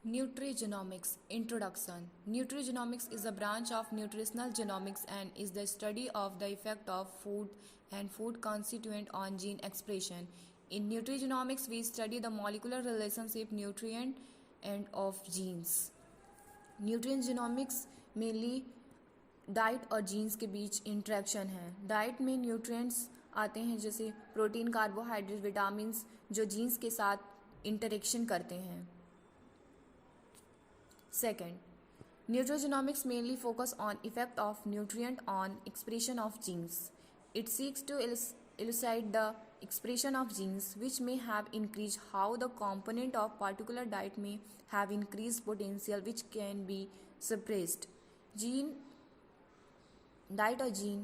Nutrigenomics Introduction. Nutrigenomics is a branch of nutritional genomics and is the study of the effect of food and food constituent on gene expression. In nutrigenomics, we study the molecular relationship nutrient and of genes. Nutrient genomics mainly diet और jeans के बीच interaction है. Diet में nutrients आते हैं जैसे protein, carbohydrate, vitamins जो jeans के साथ इंटरेक्शन करते हैं. Second, nutrigenomics mainly focus on effect of nutrient on expression of genes. It seeks to elucidate the expression of genes which may have increased how the component of particular diet may have increased potential which can be suppressed. Gene diet और gene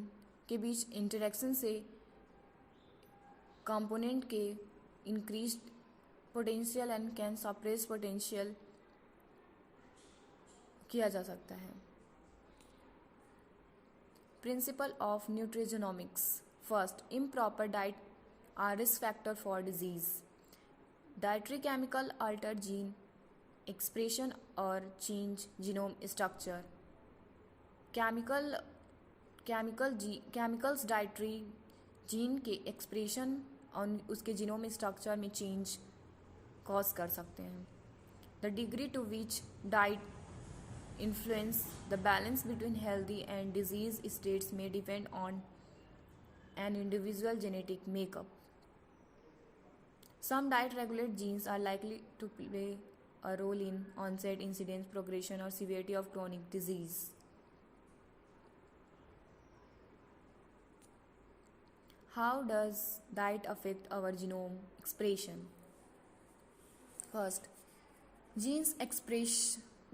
के बीच interaction से component के increased potential and can suppress potential किया जा सकता है. Principle of nutrigenomics. First, improper diet are risk factor for disease. Dietary chemical alter gene expression और change genome structure. Chemicals dietary gene के एक्सप्रेशन और उसके जीनोम स्ट्रक्चर में change cause कर सकते हैं. The degree to which diet influence the balance between healthy and disease states may depend on an individual genetic makeup. Some diet regulate genes are likely to play a role in onset, incidence, progression or severity of chronic disease. How does diet affect our genome expression? First, genes express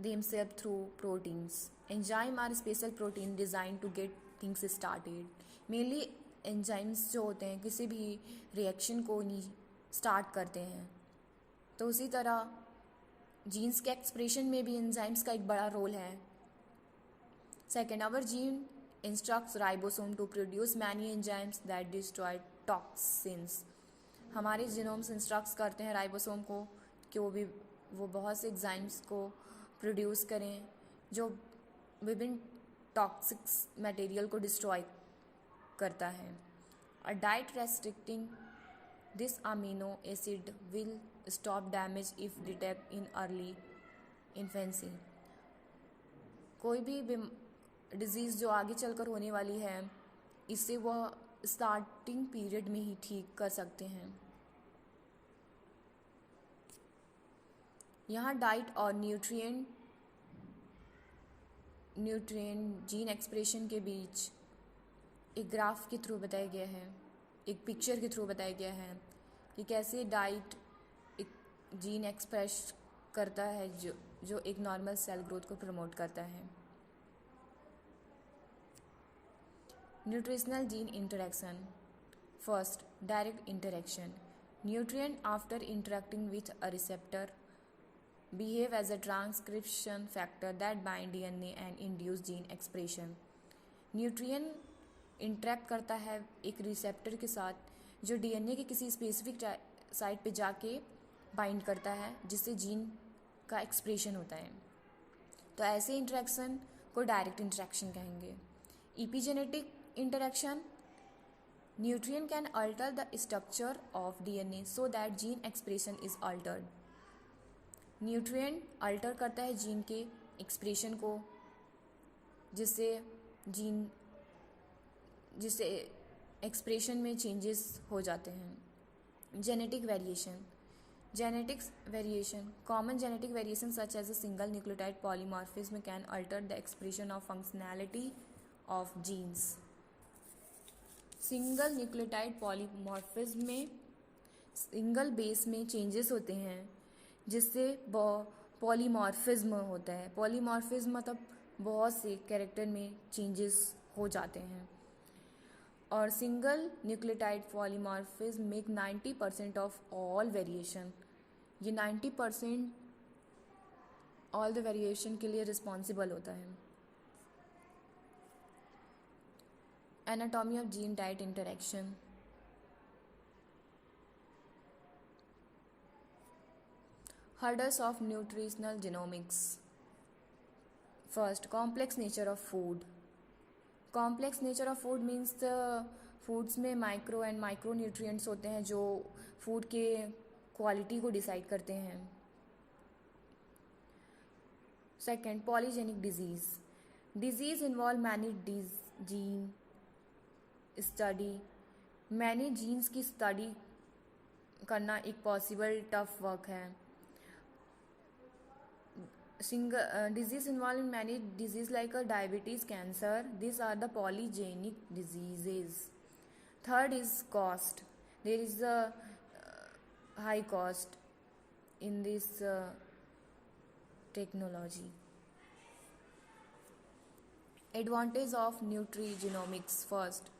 themselves through proteins. Enzymes are special protein designed to get things started. Mainly enzymes जो होते हैं किसी भी reaction को नहीं start करते हैं. तो उसी तरह जीन्स के एक्सप्रेशन में भी एंजाइम्स का एक बड़ा रोल है. Second, our gene instructs ribosome to produce many enzymes that destroy toxins. हमारे जीनोम्स इंस्ट्रक्ट्स करते हैं राइबोसोम को कि वो बहुत से एंजाइम्स को प्रोड्यूस करें जो विभिन्न टॉक्सिक्स मटेरियल को डिस्ट्रॉय करता है. A diet restricting this amino acid will stop damage if detect in early infancy. कोई भी डिजीज़ जो आगे चलकर होने वाली है इससे वह स्टार्टिंग पीरियड में ही ठीक कर सकते हैं. यहाँ डाइट और न्यूट्रिएंट जीन एक्सप्रेशन के बीच एक ग्राफ के थ्रू बताया गया है, एक पिक्चर के थ्रू बताया गया है कि कैसे डाइट एक जीन एक्सप्रेस करता है जो एक नॉर्मल सेल ग्रोथ को प्रमोट करता है. Nutritional gene interaction. First, direct interaction. Nutrient after interacting with a receptor behave as a transcription factor that bind DNA and induce gene expression. Nutrient interact करता है एक रिसेप्टर के साथ जो DNA के किसी स्पेसिफिक साइट पे जाके बाइंड करता है जिससे जीन का एक्सप्रेशन होता है. तो ऐसे इंटरेक्शन को डायरेक्ट इंटरेक्शन कहेंगे. Epigenetic interaction. Nutrient can alter the structure of DNA so that gene expression is Altered. Nutrient alter करता है जीन के एक्सप्रेशन को जिससे एक्सप्रेशन में चेंजेस हो जाते हैं. Genetic variation. Genetics variation. Common genetic variation such as a single nucleotide polymorphism can alter the expression of functionality of genes. Single nucleotide polymorphism में सिंगल बेस में चेंजेस होते हैं जिससे पॉलीमॉर्फिज्म होता है. पॉलीमॉर्फिज्म मतलब बहुत से कैरेक्टर में चेंजेस हो जाते हैं. और single nucleotide polymorphism make 90% of all variation. ये 90% ऑल द वेरिएशन के लिए रिस्पॉन्सिबल होता है. Anatomy of gene diet interaction. Hurdles of nutritional genomics. First, complex nature of food. Complex nature of food means the foods में micro and micro nutrients होते हैं जो food के क्वालिटी को डिसाइड करते हैं. Second, polygenic disease. Disease involve many gene study. Many genes की study करना एक पॉसिबल टफ वर्क है. Disease involving many disease like diabetes, cancer. These are the polygenic diseases. Third is cost. There is a high cost in this technology. Advantage of nutrigenomics. First,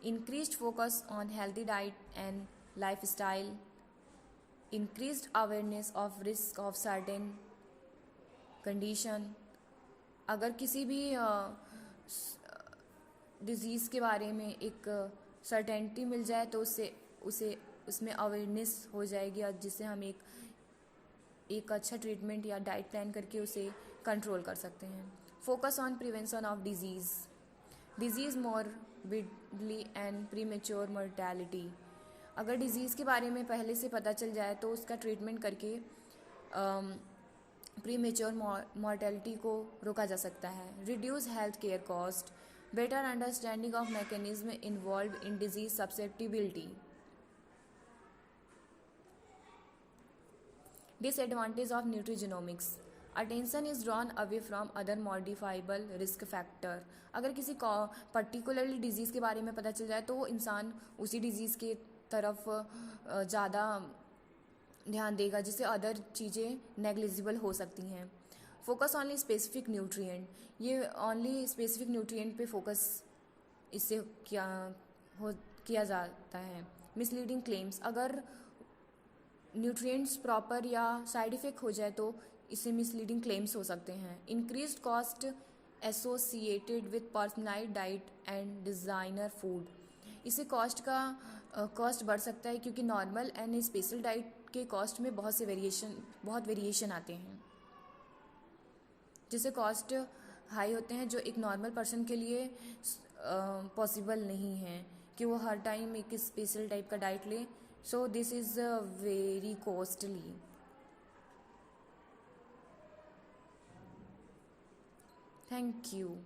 increased focus on healthy diet and lifestyle. Increased awareness of risk of certain condition. अगर किसी भी disease के बारे में एक certainty मिल जाए तो उसे उसमें अवेयरनेस हो जाएगी और जिससे हम एक अच्छा ट्रीटमेंट या डाइट प्लान करके उसे कंट्रोल कर सकते हैं. Focus on prevention of disease morbidly and premature mortality. अगर डिज़ीज़ के बारे में पहले से पता चल जाए तो उसका ट्रीटमेंट करके प्रीमेच्योर मॉर्टेलिटी को रोका जा सकता है. Reduce health care cost. Better understanding of mechanism involve in disease susceptibility. Disadvantage of nutrigenomics. Attention is drawn away from other modifiable risk factor. अगर किसी पर्टिकुलरली डिजीज़ के बारे में पता चल जाए तो वो इंसान उसी डिजीज़ के तरफ ज़्यादा ध्यान देगा जिससे अदर चीज़ें नेग्लिजिबल हो सकती हैं. Focus only specific nutrient. ये ऑनली स्पेसिफिक न्यूट्रिएंट पे फोकस इससे किया जाता है. Misleading claims. अगर न्यूट्रिएंट्स प्रॉपर या साइड इफ़ेक्ट हो जाए तो इससे मिसलीडिंग क्लेम्स हो सकते हैं. Increased cost associated with personalised diet and designer food. इससे कॉस्ट बढ़ सकता है क्योंकि नॉर्मल एंड स्पेशल डाइट के कॉस्ट में बहुत वेरिएशन आते हैं जिससे कॉस्ट हाई होते हैं जो एक नॉर्मल पर्सन के लिए पॉसिबल नहीं है कि वो हर टाइम एक स्पेशल टाइप का डाइट ले. So this is very costly. Thank you.